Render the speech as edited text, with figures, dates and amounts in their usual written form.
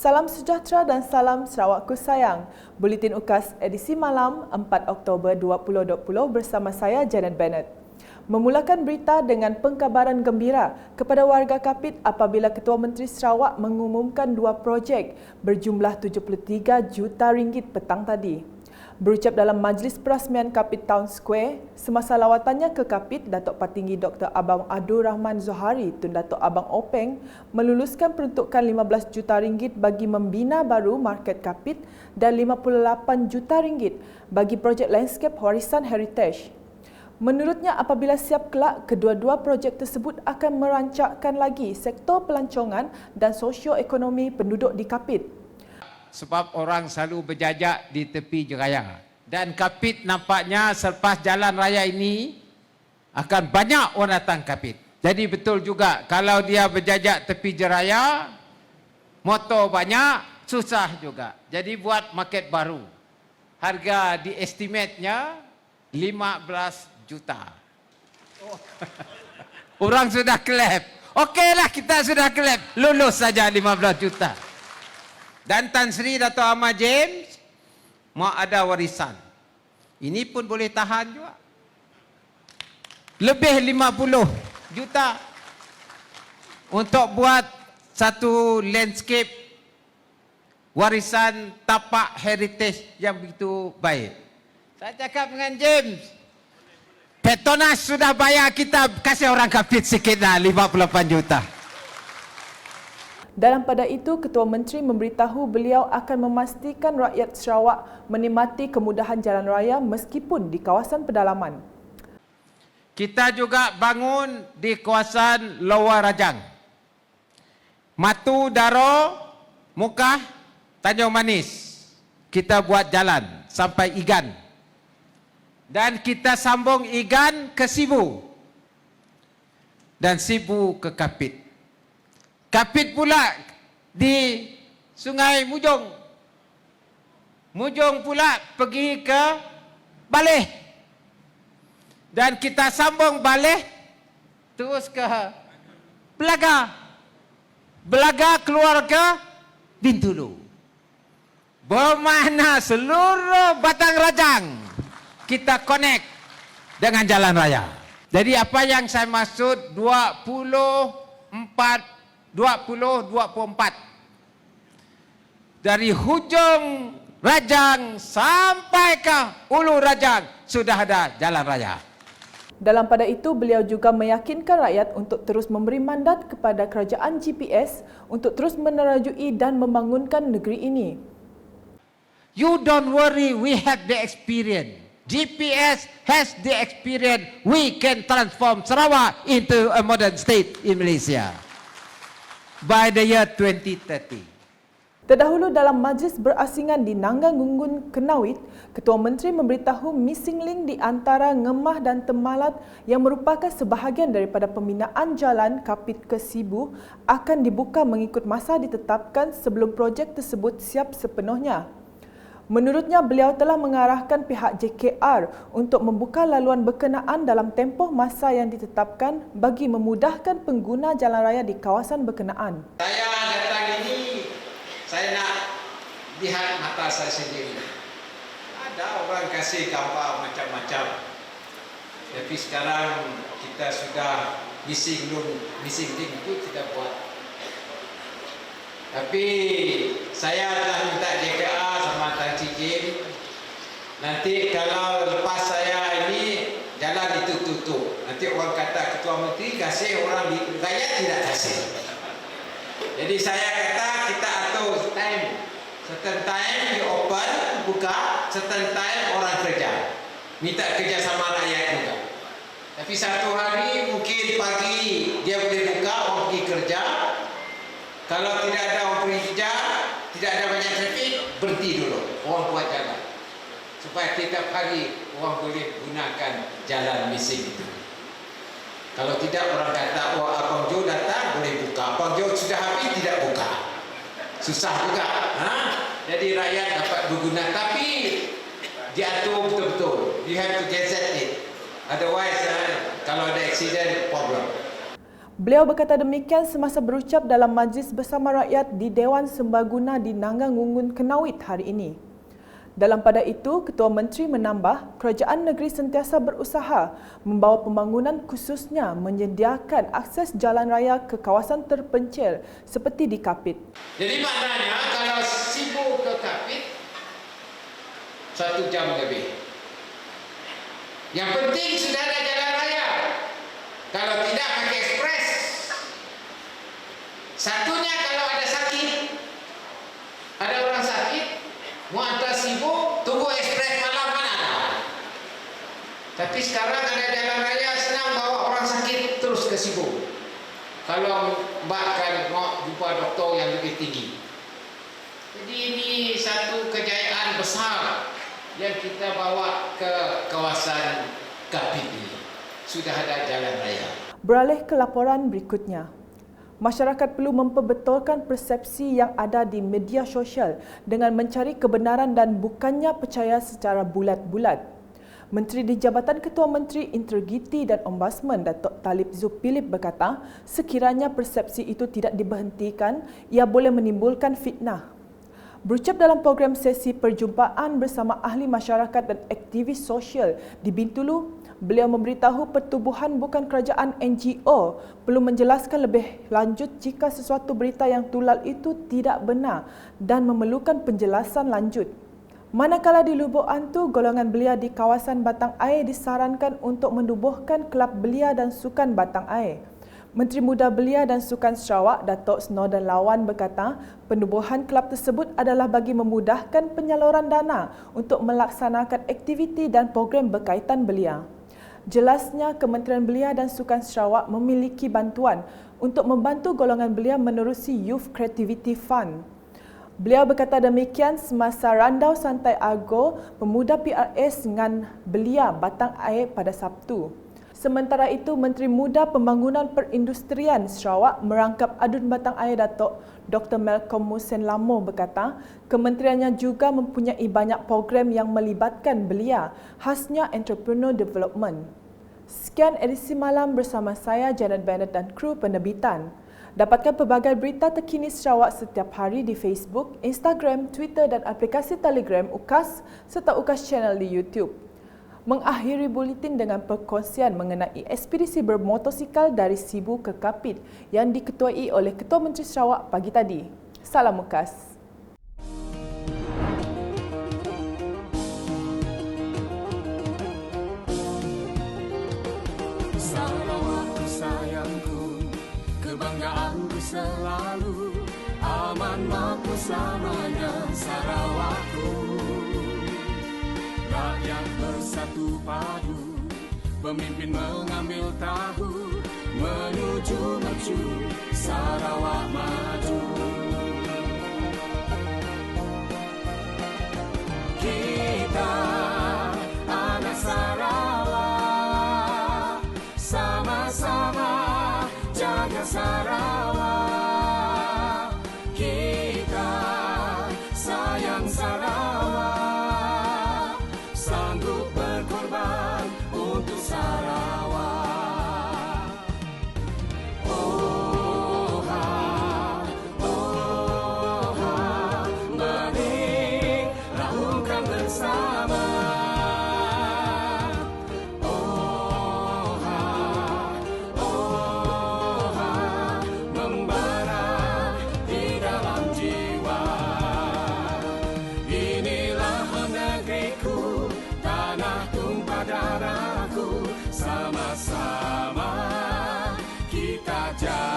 Salam sejahtera dan salam Sarawakku sayang. Buletin UKAS edisi malam 4 Oktober 2020 bersama saya Janet Bennett. Memulakan berita dengan pengkabaran gembira kepada warga Kapit apabila Ketua Menteri Sarawak mengumumkan dua projek berjumlah 73 juta ringgit petang tadi. Berucap dalam Majlis Perasmian Kapit Town Square, semasa lawatannya ke Kapit, Datuk Patinggi Dr. Abang Abdul Rahman Zohari Tun Datuk Abang Openg meluluskan peruntukan 15 juta ringgit bagi membina baru Market Kapit dan 58 juta ringgit bagi projek landscape warisan heritage. Menurutnya, apabila siap kelak, kedua-dua projek tersebut akan merancakkan lagi sektor pelancongan dan sosioekonomi penduduk di Kapit. Sebab orang selalu berjajak di tepi raya. Dan Kapit nampaknya selepas jalan raya ini akan banyak orang datang Kapit. Jadi betul juga kalau dia berjajak tepi raya, motor banyak, susah juga. Jadi buat market baru. Harga diestimate-nya 15 juta. Orang sudah clap. Okeylah, kita sudah clap. Lulus saja 15 juta. Dan Tan Sri Dato' Ahmad James mau ada warisan. Ini pun boleh tahan juga. Lebih 50 juta untuk buat satu landscape warisan tapak heritage yang begitu baik. Saya cakap dengan James, Petronas sudah bayar kita, kasih orang Kapit sikit lah, 58 juta. Dalam pada itu, Ketua Menteri memberitahu beliau akan memastikan rakyat Sarawak menikmati kemudahan jalan raya meskipun di kawasan pedalaman. Kita juga bangun di kawasan Lower Rajang. Matu Daro, Mukah, Tanjung Manis. Kita buat jalan sampai Igan. Dan kita sambung Igan ke Sibu. Dan Sibu ke Kapit. Kapit pula di Sungai Mujong. Mujong pula pergi ke Baleh. Dan kita sambung Baleh terus ke Belaga. Belaga keluar ke Bintulu. Bermakna seluruh Batang Rajang kita connect dengan jalan raya. Jadi apa yang saya maksud 2024 dari hujung Rajang sampai ke Ulu Rajang sudah ada jalan raya. Dalam pada itu, beliau juga meyakinkan rakyat untuk terus memberi mandat kepada kerajaan GPS untuk terus menerajui dan membangunkan negeri ini. You don't worry, we have the experience. GPS has the experience. We can transform Sarawak into a modern state in Malaysia by the year 2030. Terdahulu dalam majlis berasingan di Nanggang Gunggun, Kenawit, Ketua Menteri memberitahu missing link di antara Ngemah dan Temalat yang merupakan sebahagian daripada pembinaan jalan Kapit ke Sibu akan dibuka mengikut masa ditetapkan sebelum projek tersebut siap sepenuhnya. Menurutnya, beliau telah mengarahkan pihak JKR untuk membuka laluan berkenaan dalam tempoh masa yang ditetapkan bagi memudahkan pengguna jalan raya di kawasan berkenaan. Saya datang ini, saya nak lihat mata saya sendiri. Ada orang kasih gambar macam-macam. Tapi sekarang kita sudah missing link itu kita buat. Tapi saya telah minta JKR sama Tan Sri Jim. Nanti kalau lepas saya ini jalan itu tutup. Nanti orang kata Ketua Menteri kasih, orang rakyat tidak kasih. Jadi saya kata kita atur time. Certain time di open, buka. Certain time orang kerja. Minta kerja sama rakyat juga. Tapi satu hari mungkin pagi dia boleh buka, orang pergi kerja. Kalau tidak ada orang pergi kerja, tidak ada banyak trafik, berhenti dulu. Orang buat jalan. Supaya tiap hari orang boleh gunakan jalan missing itu. Kalau tidak orang kata, oh Abang Jo datang boleh buka. Abang Jo sudah habis tidak buka. Susah juga. Jadi rakyat dapat berguna. Tapi diatur betul-betul. You have to gazette it. Otherwise, kalau ada accident, problem. Beliau berkata demikian semasa berucap dalam Majlis Bersama Rakyat di Dewan Sembaguna di Nanggang Ngungun, Kenawit hari ini. Dalam pada itu, Ketua Menteri menambah, kerajaan negeri sentiasa berusaha membawa pembangunan khususnya menyediakan akses jalan raya ke kawasan terpencil seperti di Kapit. Jadi maknanya kalau Sibu ke Kapit 1 jam lebih. Yang penting sudah ada jalan raya. Kalau tidak pakai ekspres. Satunya kalau ada sakit, ada orang sakit, mau hantar Sibu, tunggu ekspres malam mana. Tapi sekarang ada jalan raya, senang bawa orang sakit terus ke Sibu. Kalau mbak kan mau jumpa doktor yang lebih tinggi. Jadi ini satu kejayaan besar yang kita bawa ke kawasan Kapit ini. Sudah ada jalan raya. Beralih ke laporan berikutnya. Masyarakat perlu memperbetulkan persepsi yang ada di media sosial dengan mencari kebenaran dan bukannya percaya secara bulat-bulat. Menteri di Jabatan Ketua Menteri Integriti dan Ombudsman Datuk Talib Zulkifli berkata, sekiranya persepsi itu tidak diberhentikan, ia boleh menimbulkan fitnah. Berucap dalam program sesi perjumpaan bersama ahli masyarakat dan aktivis sosial di Bintulu, beliau memberitahu pertubuhan bukan kerajaan NGO perlu menjelaskan lebih lanjut jika sesuatu berita yang tular itu tidak benar dan memerlukan penjelasan lanjut. Manakala di Lubuk Antu, golongan belia di kawasan Batang Air disarankan untuk menubuhkan kelab belia dan sukan Batang Air. Menteri Muda Belia dan Sukan Sarawak, Datuk Snowden Lawan berkata, penubuhan kelab tersebut adalah bagi memudahkan penyaluran dana untuk melaksanakan aktiviti dan program berkaitan belia. Jelasnya, Kementerian Belia dan Sukan Sarawak memiliki bantuan untuk membantu golongan belia menerusi Youth Creativity Fund. Beliau berkata demikian semasa randau santai Argo Pemuda PRS dengan belia Batang Air pada Sabtu. Sementara itu, Menteri Muda Pembangunan Perindustrian Sarawak merangkap Adun Batang Air Datuk Dr. Malcolm Musen Lamo berkata, kementeriannya juga mempunyai banyak program yang melibatkan belia, khasnya entrepreneur development. Sekian edisi malam bersama saya Janet Bennett dan kru penerbitan. Dapatkan pelbagai berita terkini Sarawak setiap hari di Facebook, Instagram, Twitter dan aplikasi Telegram UKAS serta UKAS Channel di YouTube. Mengakhiri buletin dengan perkongsian mengenai ekspedisi bermotosikal dari Sibu ke Kapit yang diketuai oleh Ketua Menteri Sarawak pagi tadi. Salam UKAS. Sarawakku sayangku, kebanggaanku selalu, aman makmur selamanya Sarawakku. Rakyat bersatu padu, pemimpin mengambil tahu, menuju maju Sarawak maju. Kita anak Sarawak, sama-sama jaga Sarawak. Kita sayang Sarawak, sanggup berkorban untuk Sarawak. Oh ha, mari lakukan bersama. Oh ha, membara di dalam jiwa. Inilah negeriku, tanah tumpah darahku, sama-sama kita jaga.